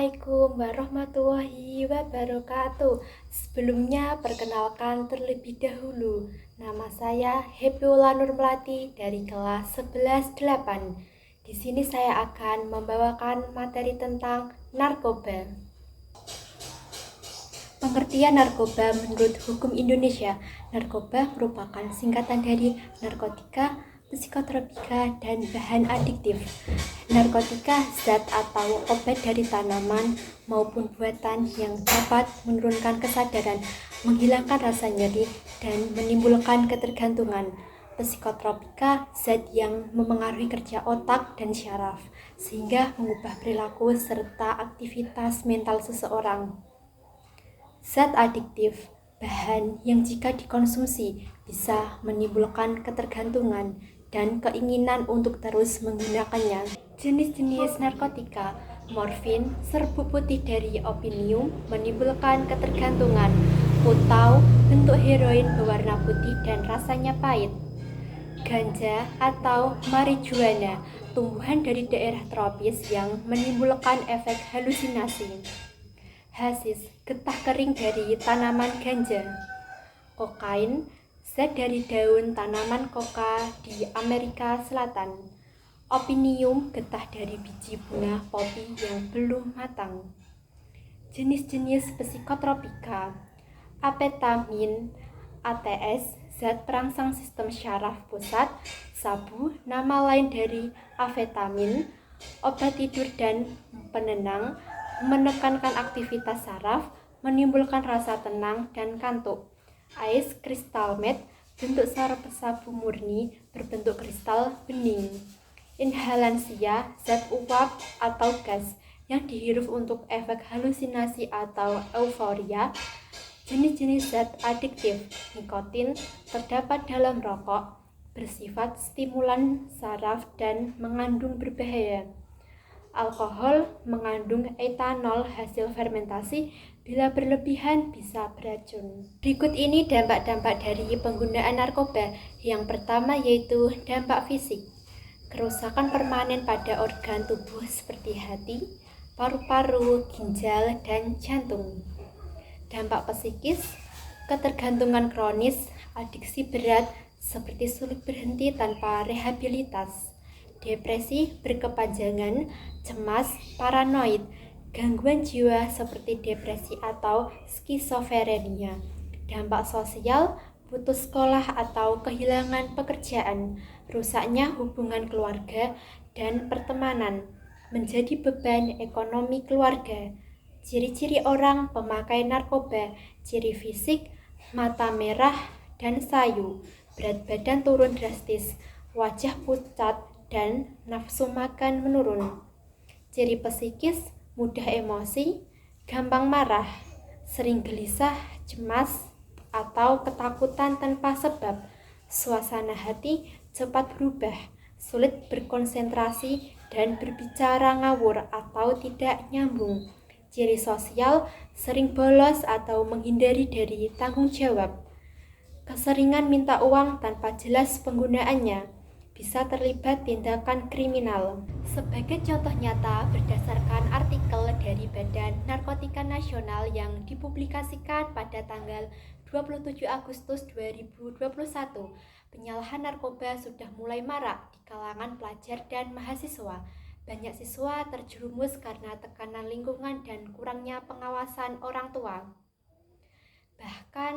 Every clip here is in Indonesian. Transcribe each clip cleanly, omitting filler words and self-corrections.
Assalamualaikum warahmatullahi wabarakatuh. Sebelumnya, perkenalkan terlebih dahulu. Nama saya Hebiula Nur Melati dari kelas 11-8. Di sini saya akan membawakan materi tentang narkoba. Pengertian narkoba menurut hukum Indonesia. Narkoba merupakan singkatan dari narkotika, psikotropika, dan bahan adiktif. Narkotika, zat atau obat dari tanaman maupun buatan yang dapat menurunkan kesadaran, menghilangkan rasa nyeri, dan menimbulkan ketergantungan. Psikotropika, zat yang memengaruhi kerja otak dan syaraf, sehingga mengubah perilaku serta aktivitas mental seseorang. Zat adiktif, bahan yang jika dikonsumsi bisa menimbulkan ketergantungan dan keinginan untuk terus menggunakannya. Jenis-jenis narkotika, morfin, serbuk putih dari opinium menimbulkan ketergantungan, putau, bentuk heroin berwarna putih dan rasanya pahit. Ganja atau marijuana, tumbuhan dari daerah tropis yang menimbulkan efek halusinasi. Hasis, getah kering dari tanaman ganja. Kokain, zat dari daun tanaman koka di Amerika Selatan. Opinium, getah dari biji bunga popi yang belum matang. Jenis-jenis psikotropika. Amfetamin, ATS, zat perangsang sistem syaraf pusat. Sabu, nama lain dari amfetamin, obat tidur dan penenang, menekankan aktivitas saraf, menimbulkan rasa tenang dan kantuk. Ice crystal meth, bentuk sabu murni berbentuk kristal bening. Inhalansia, zat uap atau gas yang dihirup untuk efek halusinasi atau euforia. Jenis-jenis zat adiktif, nikotin terdapat dalam rokok, bersifat stimulan saraf dan mengandung berbahaya. Alkohol mengandung etanol hasil fermentasi, bila berlebihan bisa beracun. Berikut ini dampak-dampak dari penggunaan narkoba. Yang pertama yaitu dampak fisik. Kerusakan permanen pada organ tubuh seperti hati, paru-paru, ginjal, dan jantung. Dampak psikis, ketergantungan kronis, adiksi berat seperti sulit berhenti tanpa rehabilitas. Depresi berkepanjangan, cemas, paranoid, gangguan jiwa seperti depresi atau skizofrenia. Dampak sosial, putus sekolah atau kehilangan pekerjaan, rusaknya hubungan keluarga dan pertemanan, menjadi beban ekonomi keluarga. Ciri-ciri orang pemakai narkoba, ciri fisik, mata merah dan sayu, berat badan turun drastis, wajah pucat, dan nafsu makan menurun. Ciri psikis, mudah emosi, gampang marah, sering gelisah, cemas, atau ketakutan tanpa sebab. Suasana hati cepat berubah, sulit berkonsentrasi, dan berbicara ngawur atau tidak nyambung. Ciri sosial, sering bolos atau menghindari dari tanggung jawab. Keseringan minta uang tanpa jelas penggunaannya, bisa terlibat tindakan kriminal. Sebagai contoh nyata, berdasarkan artikel dari Badan Narkotika Nasional yang dipublikasikan pada tanggal 27 Agustus 2021, penyalahan narkoba sudah mulai marak di kalangan pelajar dan mahasiswa. Banyak siswa terjerumus karena tekanan lingkungan dan kurangnya pengawasan orang tua. Bahkan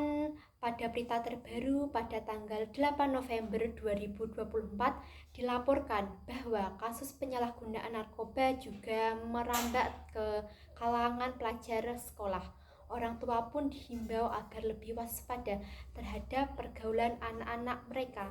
pada berita terbaru pada tanggal 8 November 2024 dilaporkan bahwa kasus penyalahgunaan narkoba juga merambat ke kalangan pelajar sekolah. Orang tua pun dihimbau agar lebih waspada terhadap pergaulan anak-anak mereka.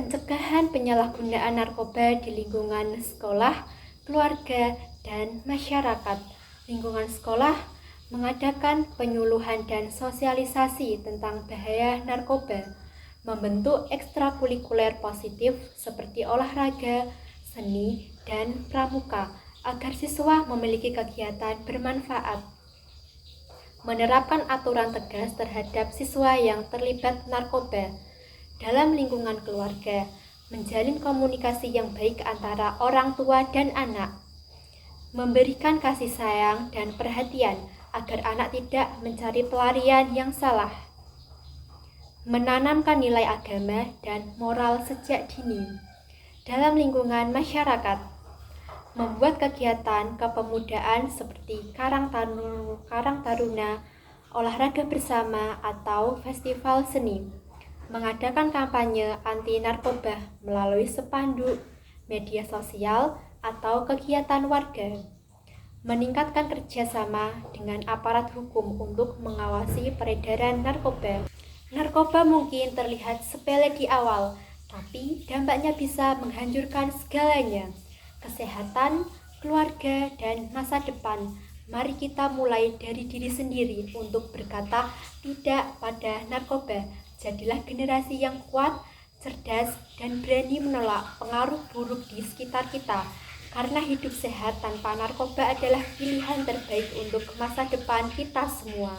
Pencegahan penyalahgunaan narkoba di lingkungan sekolah, keluarga, dan masyarakat. Lingkungan sekolah mengadakan penyuluhan dan sosialisasi tentang bahaya narkoba, membentuk ekstrakurikuler positif seperti olahraga, seni, dan pramuka agar siswa memiliki kegiatan bermanfaat, menerapkan aturan tegas terhadap siswa yang terlibat narkoba. Dalam lingkungan keluarga, menjalin komunikasi yang baik antara orang tua dan anak, memberikan kasih sayang dan perhatian agar anak tidak mencari pelarian yang salah, menanamkan nilai agama dan moral sejak dini dalam lingkungan masyarakat, membuat kegiatan kepemudaan seperti Karang Taruna, olahraga bersama, atau festival seni, mengadakan kampanye anti narkoba melalui spanduk, media sosial, atau kegiatan warga, meningkatkan kerjasama dengan aparat hukum untuk mengawasi peredaran narkoba. Narkoba mungkin terlihat sepele di awal, tapi dampaknya bisa menghancurkan segalanya, kesehatan, keluarga, dan masa depan. Mari kita mulai dari diri sendiri untuk berkata tidak pada narkoba. Jadilah generasi yang kuat, cerdas, dan berani menolak pengaruh buruk di sekitar kita. Karena hidup sehat tanpa narkoba adalah pilihan terbaik untuk masa depan kita semua.